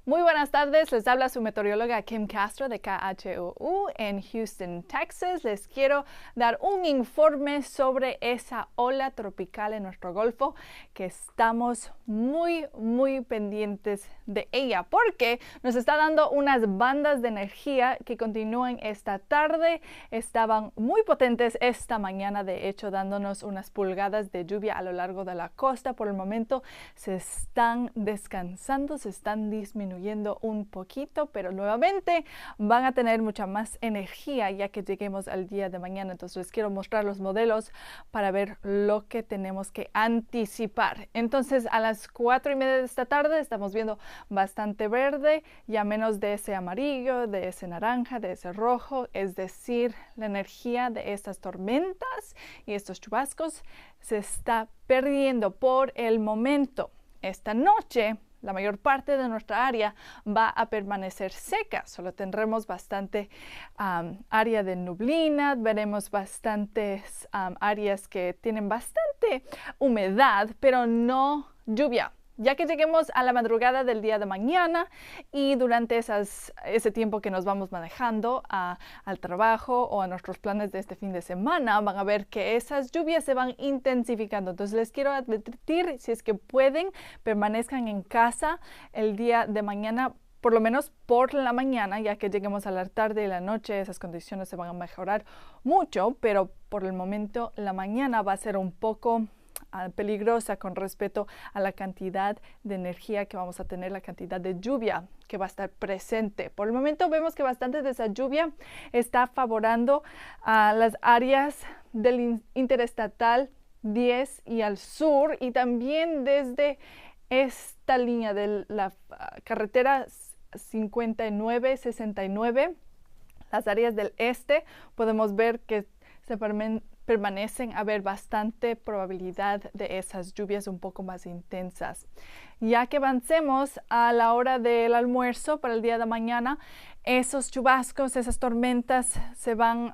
Muy buenas tardes, les habla su meteoróloga Kim Castro de KHOU en Houston, Texas. Les quiero dar un informe sobre esa ola tropical en nuestro Golfo que estamos muy pendientes de ella porque nos está dando unas bandas de energía que continúan esta tarde. Estaban muy potentes esta mañana, de hecho, dándonos unas pulgadas de lluvia a lo largo de la costa. Por el momento se están descansando, se están disminuyendo un poquito, pero nuevamente van a tener mucha más energía ya que lleguemos al día de mañana. Entonces les quiero mostrar los modelos para ver lo que tenemos que anticipar. Entonces a las 4:30 de esta tarde estamos viendo bastante verde, ya menos de ese amarillo, de ese naranja, de ese rojo, es decir, la energía de estas tormentas y estos chubascos se está perdiendo por el momento. Esta noche la mayor parte de nuestra área va a permanecer seca. Solo tendremos bastante área de nublina, veremos bastantes áreas que tienen bastante humedad, pero no lluvia. Ya que lleguemos a la madrugada del día de mañana y durante ese tiempo que nos vamos manejando al trabajo o a nuestros planes de este fin de semana, van a ver que esas lluvias se van intensificando. Entonces les quiero advertir, si es que pueden, permanezcan en casa el día de mañana, por lo menos por la mañana, ya que lleguemos a la tarde y la noche, esas condiciones se van a mejorar mucho, pero por el momento la mañana va a ser un poco peligrosa con respecto a la cantidad de energía que vamos a tener, la cantidad de lluvia que va a estar presente. Por el momento vemos que bastante de esa lluvia está favorando a las áreas del interestatal 10 y al sur, y también desde esta línea de la carretera 59-69, las áreas del este, podemos ver que se permanecen a ver bastante probabilidad de esas lluvias un poco más intensas. Ya que avancemos a la hora del almuerzo para el día de mañana, esos chubascos, esas tormentas se van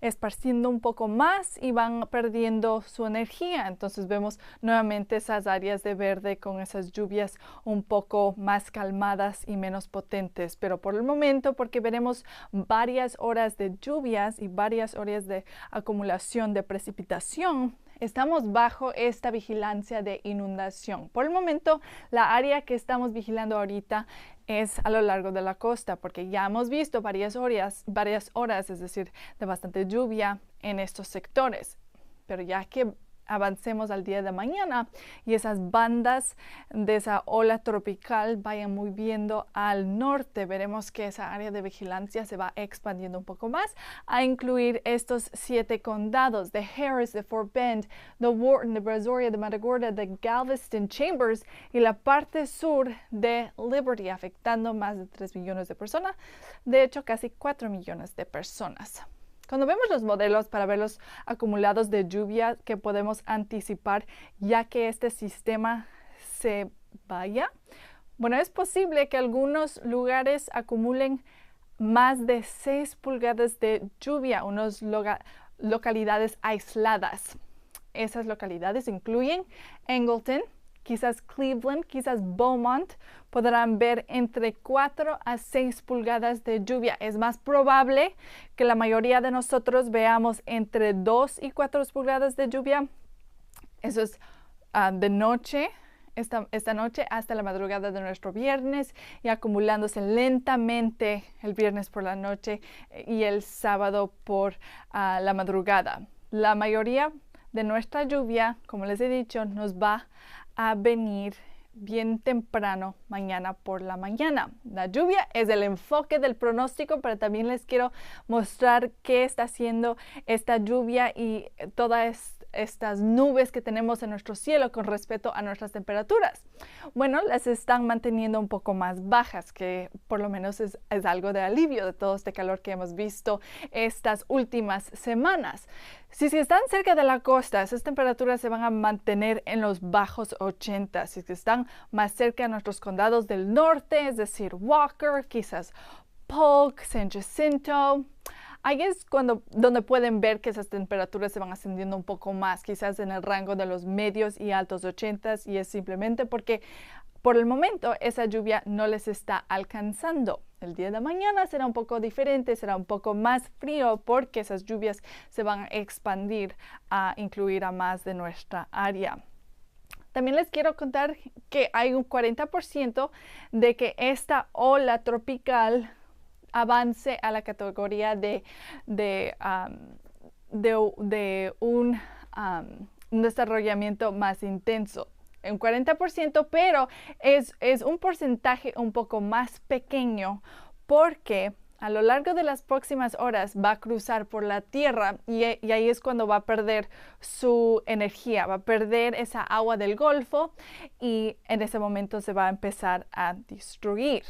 esparciendo un poco más y van perdiendo su energía. Entonces vemos nuevamente esas áreas de verde con esas lluvias un poco más calmadas y menos potentes. Pero por el momento, porque veremos varias horas de lluvias y varias horas de acumulación de precipitación, estamos bajo esta vigilancia de inundación. Por el momento, la área que estamos vigilando ahorita es a lo largo de la costa, porque ya hemos visto varias horas, es decir, de bastante lluvia en estos sectores. Pero ya que avancemos al día de mañana y esas bandas de esa ola tropical vayan moviendo al norte, veremos que esa área de vigilancia se va expandiendo un poco más a incluir estos 7 condados de Harris, de Fort Bend, de Wharton, de Brazoria, de Matagorda, de Galveston, Chambers y la parte sur de Liberty, afectando más de 3 millones de personas, de hecho casi 4 millones de personas. Cuando vemos los modelos para ver los acumulados de lluvia que podemos anticipar ya que este sistema se vaya, bueno, es posible que algunos lugares acumulen más de 6 pulgadas de lluvia, unas localidades aisladas. Esas localidades incluyen Angleton, quizás Cleveland, quizás Beaumont, podrán ver entre 4 a 6 pulgadas de lluvia. Es más probable que la mayoría de nosotros veamos entre 2 y 4 pulgadas de lluvia. Eso es de noche, esta noche hasta la madrugada de nuestro viernes, y acumulándose lentamente el viernes por la noche y el sábado por la madrugada. La mayoría de nuestra lluvia, como les he dicho, nos va a venir bien temprano mañana por la mañana. La lluvia es el enfoque del pronóstico, pero también les quiero mostrar qué está haciendo esta lluvia y todas estas nubes que tenemos en nuestro cielo con respecto a nuestras temperaturas. Bueno, las están manteniendo un poco más bajas, que por lo menos es algo de alivio de todo este calor que hemos visto estas últimas semanas. Si están cerca de la costa, esas temperaturas se van a mantener en los bajos 80. Si están más cerca de nuestros condados del norte, es decir, Walker, quizás Polk, San Jacinto, ahí es donde pueden ver que esas temperaturas se van ascendiendo un poco más, quizás en el rango de los medios y altos 80, y es simplemente porque por el momento esa lluvia no les está alcanzando. El día de mañana será un poco diferente, será un poco más frío porque esas lluvias se van a expandir a incluir a más de nuestra área. También les quiero contar que hay un 40% de que esta ola tropical avance a la categoría de un desarrollamiento más intenso. Un 40%, pero es un porcentaje un poco más pequeño porque a lo largo de las próximas horas va a cruzar por la Tierra y ahí es cuando va a perder su energía, va a perder esa agua del Golfo y en ese momento se va a empezar a destruir.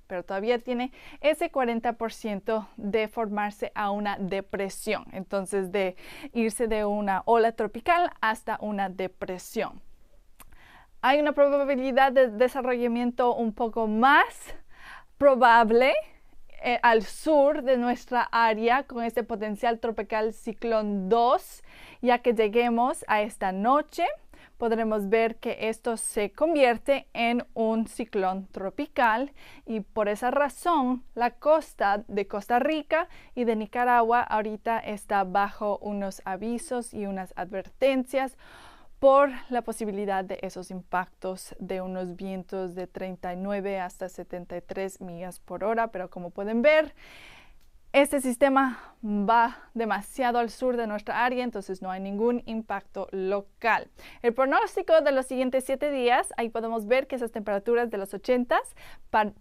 Pero todavía tiene ese 40% de formarse a una depresión. Entonces, de irse de una ola tropical hasta una depresión. Hay una probabilidad de desarrollamiento un poco más probable al sur de nuestra área con este potencial tropical ciclón 2, ya que lleguemos a esta noche. Podremos ver que esto se convierte en un ciclón tropical y por esa razón la costa de Costa Rica y de Nicaragua ahorita está bajo unos avisos y unas advertencias por la posibilidad de esos impactos de unos vientos de 39 hasta 73 millas por hora, pero como pueden ver, este sistema va demasiado al sur de nuestra área, entonces no hay ningún impacto local. El pronóstico de los siguientes 7 días, ahí podemos ver que esas temperaturas de los 80s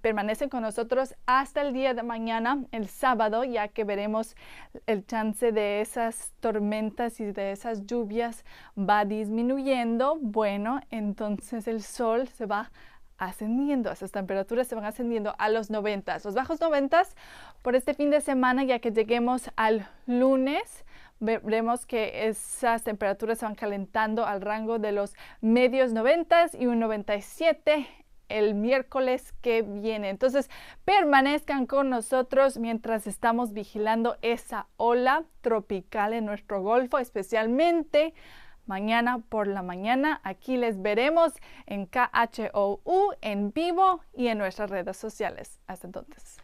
permanecen con nosotros hasta el día de mañana, el sábado, ya que veremos el chance de esas tormentas y de esas lluvias va disminuyendo. Bueno, entonces el sol se va ascendiendo, esas temperaturas se van ascendiendo a los 90s, los bajos 90s por este fin de semana, ya que lleguemos al lunes, veremos que esas temperaturas se van calentando al rango de los medios 90s y un 97 el miércoles que viene. Entonces, permanezcan con nosotros mientras estamos vigilando esa ola tropical en nuestro Golfo, especialmente mañana por la mañana. Aquí les veremos en KHOU en vivo y en nuestras redes sociales. Hasta entonces.